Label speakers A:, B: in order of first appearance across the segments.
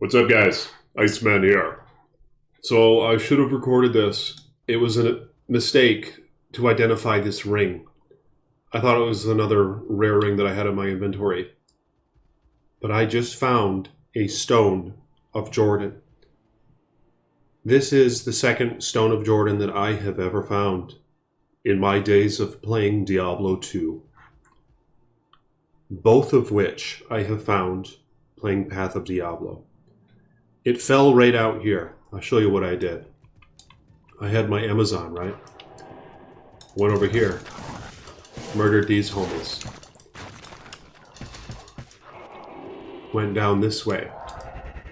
A: What's up, guys? Iceman here. So I should have recorded this. It was a mistake to identify this ring. I thought it was another rare ring that I had in my inventory. But I just found a stone of Jordan. This is the second stone of Jordan that I have ever found in my days of playing Diablo 2. Both of which I have found playing Path of Diablo. It fell right out here. I'll show you what I did. I had my Amazon, right? Went over here. Murdered these homies. Went down this way.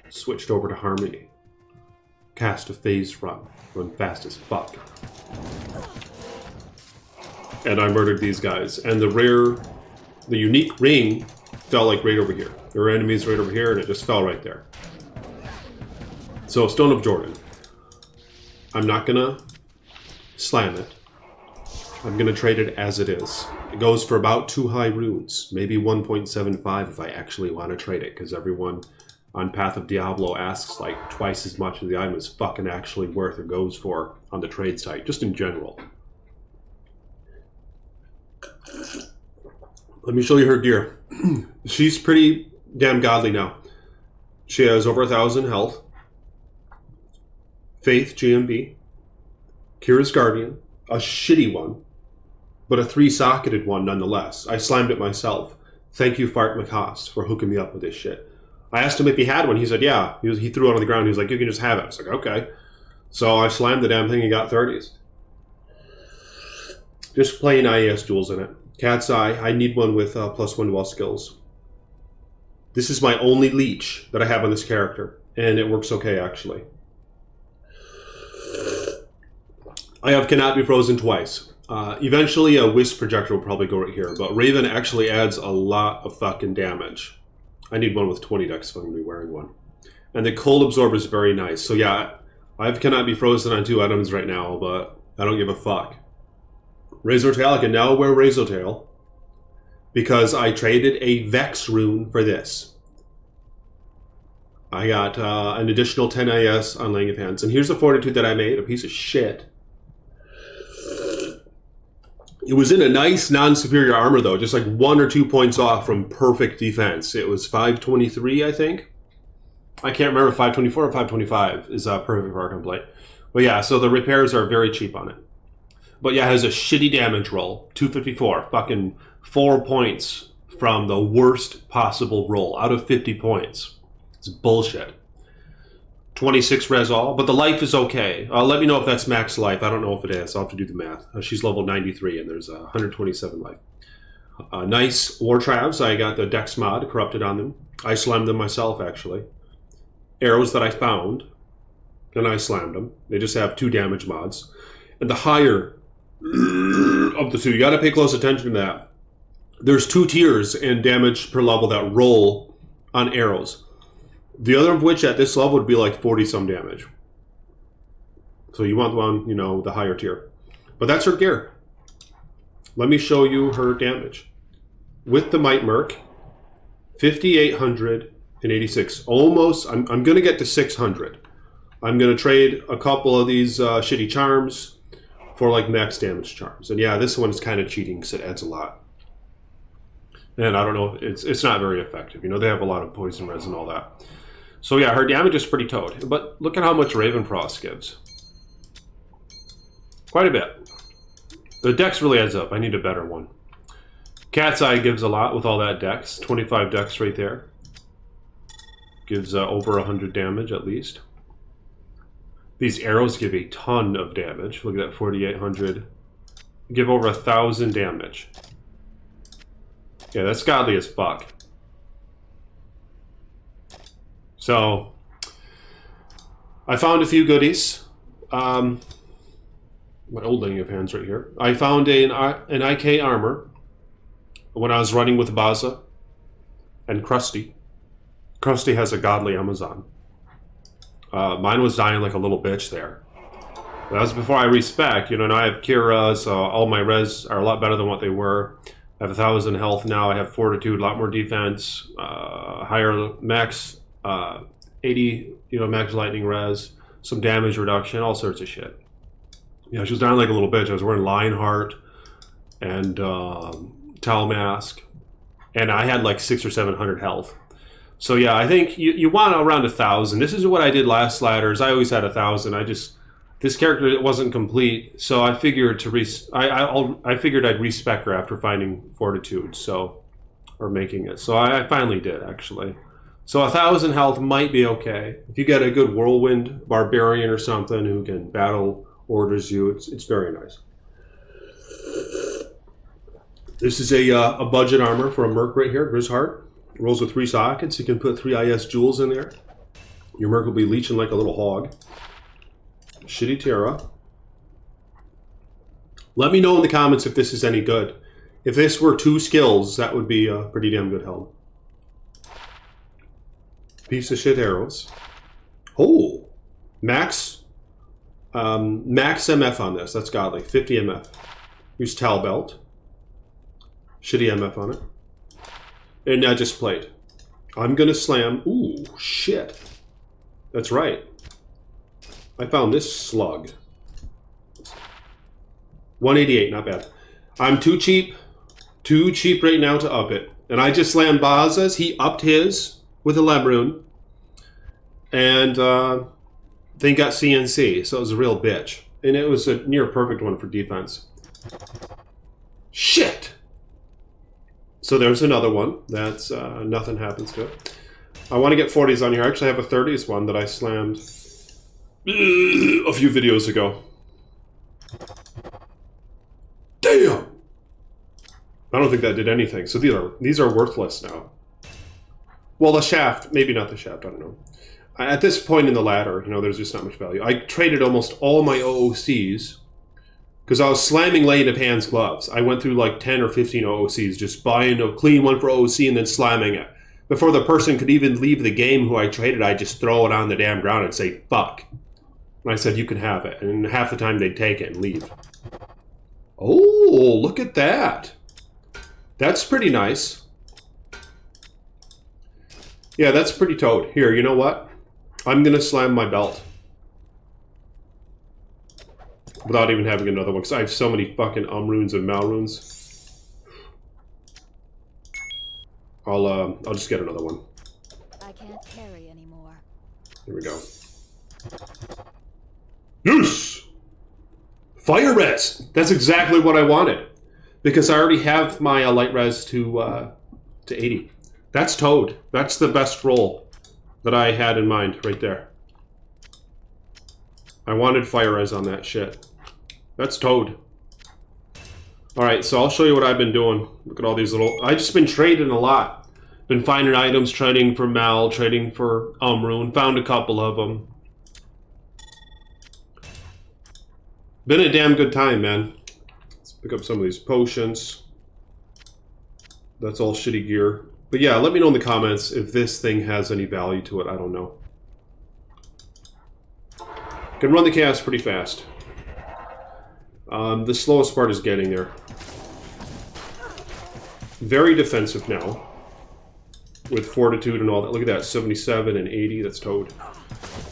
A: Switched over to Harmony. Cast a phase run. Run fast as fuck. And I murdered these guys. And the unique ring fell like right over here. There were enemies right over here and it just fell right there. So, Stone of Jordan. I'm not gonna slam it. I'm gonna trade it as it is. It goes for about 2 high runes, maybe 1.75 if I actually want to trade it, because everyone on Path of Diablo asks like twice as much as the item is fucking actually worth or goes for on the trade site, just in general. Let me show you her gear. She's pretty damn godly now. She has over 1,000 health. Faith GMB, Kira's Guardian, a shitty one, but a 3-socketed one nonetheless. I slammed it myself. Thank you, Fart McCoss, for hooking me up with this shit. I asked him if he had one. He said, yeah. He threw it on the ground. He was like, you can just have it. I was like, okay. So I slammed the damn thing and got 30s. Just plain IES jewels in it. Cat's Eye. I need one with +1 to all skills. This is my only leech that I have on this character, and it works okay, actually. I have Cannot Be Frozen twice. Eventually a Wisp projector will probably go right here, but Raven actually adds a lot of fucking damage. I need one with 20 dex if I'm going to be wearing one. And the Cold Absorber is very nice. So yeah, I have Cannot Be Frozen on 2 items right now, but I don't give a fuck. Razor Tail, I can now wear Razor Tail because I traded a Vex rune for this. I got an additional 10 IS on Laying of Hands. And here's the Fortitude that I made, a piece of shit. It was in a nice non-superior armor, though, just like 1 or 2 points off from perfect defense. It was 523, I think. I can't remember if 524 or 525 is perfect for Arkham Plate. But yeah, so the repairs are very cheap on it. But yeah, it has a shitty damage roll. 254, fucking 4 points from the worst possible roll out of 50 points. It's bullshit. 26 res all, but the life is okay. Let me know if that's max life. I don't know if it is. I'll have to do the math. She's level 93 and there's 127 life. Nice War Travs. I got the Dex mod corrupted on them. I slammed them myself, actually. Arrows that I found, and I slammed them. They just have 2 damage mods. And the higher of the 2, you got to pay close attention to that. There's 2 tiers in damage per level that roll on arrows. The other of which at this level would be like 40-some damage. So you want the one, you know, the higher tier. But that's her gear. Let me show you her damage. With the Might Merc, 5,886. Almost, I'm going to get to 600. I'm going to trade a couple of these shitty charms for like max damage charms. And yeah, this one is kind of cheating because it adds a lot. And I don't know, it's not very effective. You know, they have a lot of poison res and all that. So yeah, her damage is pretty toad. But look at how much Raven Frost gives. Quite a bit. The dex really adds up. I need a better one. Cat's Eye gives a lot with all that dex. 25 dex right there. Gives over 100 damage at least. These arrows give a ton of damage. Look at that, 4,800. Give over 1,000 damage. Yeah, that's godly as fuck. So, I found a few goodies. My old Laying of Hands right here. I found an IK armor when I was running with Baza and Krusty. Krusty has a godly Amazon. Mine was dying like a little bitch there. That was before I respec. You know, now I have Kira, so all my res are a lot better than what they were. I have 1,000 health now. I have Fortitude, a lot more defense, higher max 80, max lightning res, some damage reduction, all sorts of shit. Yeah, she was down like a little bitch. I was wearing Lionheart and Towel Mask, and I had like 600 or 700 health. So yeah, I think you want around 1,000. This is what I did last ladders. I always had 1,000. This character wasn't complete, so I figured I figured I'd respec her after finding Fortitude, or making it. So I finally did, actually. So 1,000 health might be okay. If you get a good Whirlwind Barbarian or something who can battle orders you, it's very nice. This is a budget armor for a Merc right here, Grizzheart. Rolls with 3 sockets. You can put 3 IS jewels in there. Your Merc will be leeching like a little hog. Shitty Terra. Let me know in the comments if this is any good. If this were 2 skills, that would be a pretty damn good helm. Piece of shit arrows. Oh, max MF on this. That's godly. 50 MF. Use Tal Belt. Shitty MF on it. And now just plate. I'm gonna slam. Ooh, shit. That's right. I found this slug. 188, not bad. I'm too cheap right now to up it. And I just slammed Baza's. He upped his with a Lebrun. And then got CNC. So it was a real bitch. And it was a near perfect one for defense. Shit! So there's another one. That's nothing happens to it. I want to get 40s on here. I actually have a 30s one that I slammed a few videos ago. Damn! I don't think that did anything. So these are worthless now. Well, the shaft, maybe not the shaft, I don't know. At this point in the ladder, there's just not much value. I traded almost all my OOCs because I was slamming Lay into Pan's gloves. I went through like 10 or 15 OOCs, just buying a clean one for OOC and then slamming it. Before the person could even leave the game who I traded, I'd just throw it on the damn ground and say, fuck. And I said, you can have it. And half the time they'd take it and leave. Oh, look at that. That's pretty nice. Yeah, that's pretty toad. Here, you know what? I'm going to slam my belt. Without even having another one, because I have so many fucking runes and Malrunes. I'll just get another one.
B: I can't carry anymore.
A: Here we go. Yes! Fire res! That's exactly what I wanted. Because I already have my light res to 80. That's toad. That's the best roll that I had in mind right there. I wanted fire res on that shit. That's toad. Alright, so I'll show you what I've been doing. Look at all these little... I've just been trading a lot. Been finding items, trading for Mal, trading for Rune. Found a couple of them. Been a damn good time, man. Let's pick up some of these potions. That's all shitty gear. But yeah, let me know in the comments if this thing has any value to it. I don't know. Can run the cast pretty fast. The slowest part is getting there. Very defensive now. With fortitude and all that. Look at that, 77 and 80, that's toad.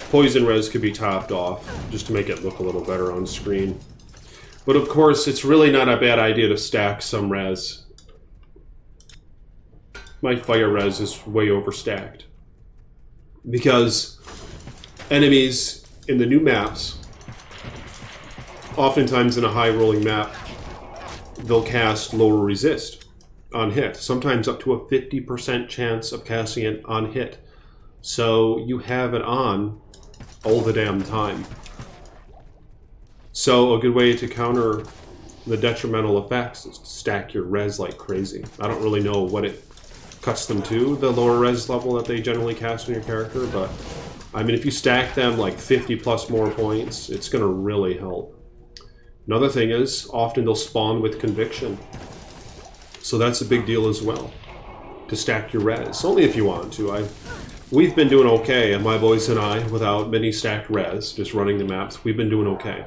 A: Poison res could be topped off, just to make it look a little better on screen. But of course, it's really not a bad idea to stack some res. My fire res is way overstacked. Because enemies in the new maps, oftentimes in a high rolling map, they'll cast lower resist on hit. Sometimes up to a 50% chance of casting it on hit. So you have it on all the damn time. So a good way to counter the detrimental effects is to stack your res like crazy. I don't really know what it cuts them to, the lower res level that they generally cast on your character, but I mean if you stack them like 50 plus more points, it's going to really help. Another thing is, often they'll spawn with conviction. So that's a big deal as well, to stack your res. Only if you want to. We've been doing okay, and my boys and I, without many stacked res, just running the maps, we've been doing okay.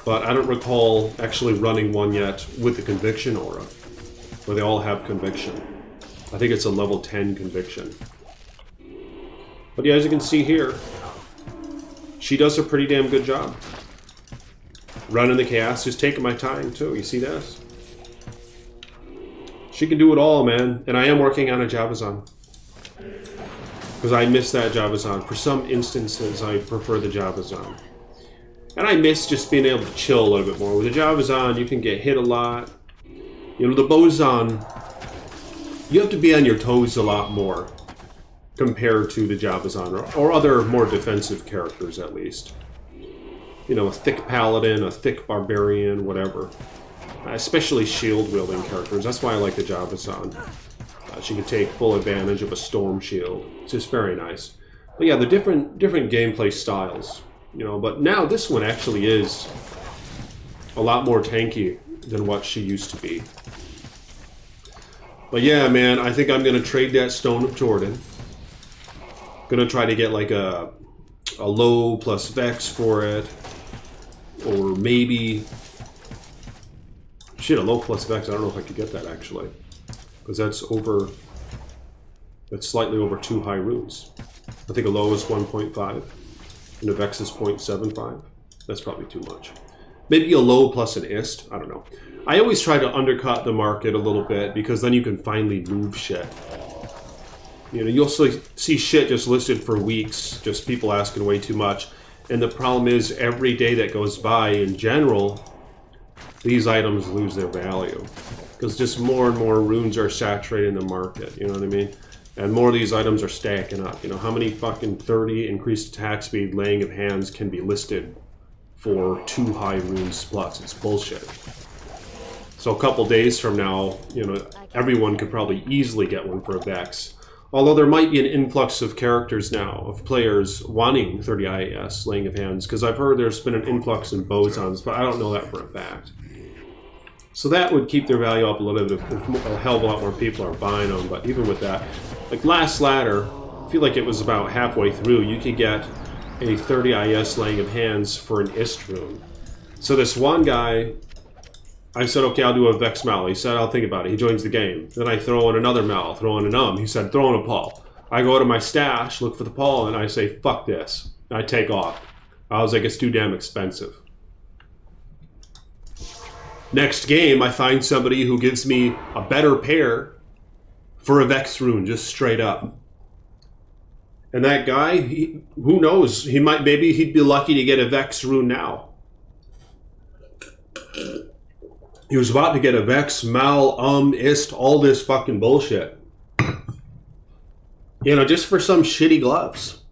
A: But I don't recall actually running one yet with the conviction aura, where they all have conviction. I think it's a level 10 conviction. But yeah, as you can see here, she does a pretty damn good job. Running the chaos, just taking my time too. You see this? She can do it all, man. And I am working on a Javazon. Because I miss that Javazon. For some instances, I prefer the Javazon. And I miss just being able to chill a little bit more. With the Javazon, you can get hit a lot. You know, the Bozon, you have to be on your toes a lot more compared to the Javazon, or other more defensive characters at least. You know, a thick paladin, a thick barbarian, whatever. Especially shield-wielding characters. That's why I like the Javazon. She can take full advantage of a storm shield. It's just very nice. But yeah, the different gameplay styles. You know, but now this one actually is a lot more tanky than what she used to be. But yeah, man, I think I'm going to trade that Stone of Jordan. Gonna try to get like a low plus Vex for it. Or maybe... Shit, a low plus Vex. I don't know if I could get that actually. Because that's over... That's slightly over 2 high runes. I think a low is 1.5. And a Vex is 0.75. That's probably too much. Maybe a low plus an ist. I don't know. I always try to undercut the market a little bit because then you can finally move shit. You know, you'll see shit just listed for weeks, just people asking way too much. And the problem is, every day that goes by, in general, these items lose their value. Because just more and more runes are saturating the market, you know what I mean? And more of these items are stacking up. You know, how many fucking 30 increased attack speed laying of hands can be listed for 2 high runes plus? It's bullshit. So a couple days from now, you know, everyone could probably easily get one for a Vex. Although there might be an influx of characters now, of players wanting 30 IAS, laying of hands, because I've heard there's been an influx in Bozons, but I don't know that for a fact. So that would keep their value up a little bit if a hell of a lot more people are buying them, but even with that, like last ladder, I feel like it was about halfway through, you could get a 30 IS laying of hands for an Ist rune. So this one guy, I said, okay, I'll do a Vex Mal. He said, I'll think about it. He joins the game. Then I throw in another Mal, throw in an He said, throw in a Paul. I go to my stash, look for the Paul, and I say, fuck this. And I take off. I was like, it's too damn expensive. Next game, I find somebody who gives me a better pair for a Vex rune, just straight up. And that guy, who knows? Maybe he'd be lucky to get a Vex rune now. He was about to get a Vex, Mal, Ist, all this fucking bullshit. You know, just for some shitty gloves.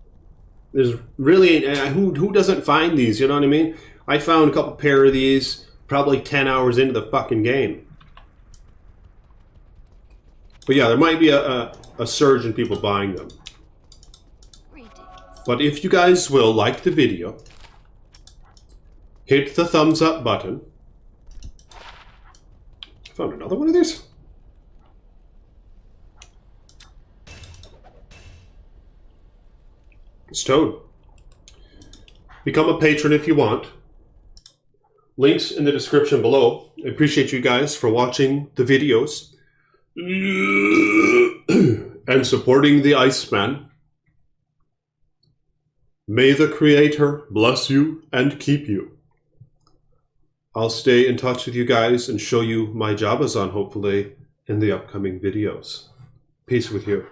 A: There's really, who doesn't find these, you know what I mean? I found a couple pair of these probably 10 hours into the fucking game. But yeah, there might be a surge in people buying them. But if you guys will like the video, hit the thumbs up button. Found another one of these. It's Toad. Become a patron if you want. Links in the description below. I appreciate you guys for watching the videos and supporting the Iceman. May the Creator bless you and keep you. I'll stay in touch with you guys and show you my Javazon, hopefully, in the upcoming videos. Peace with you.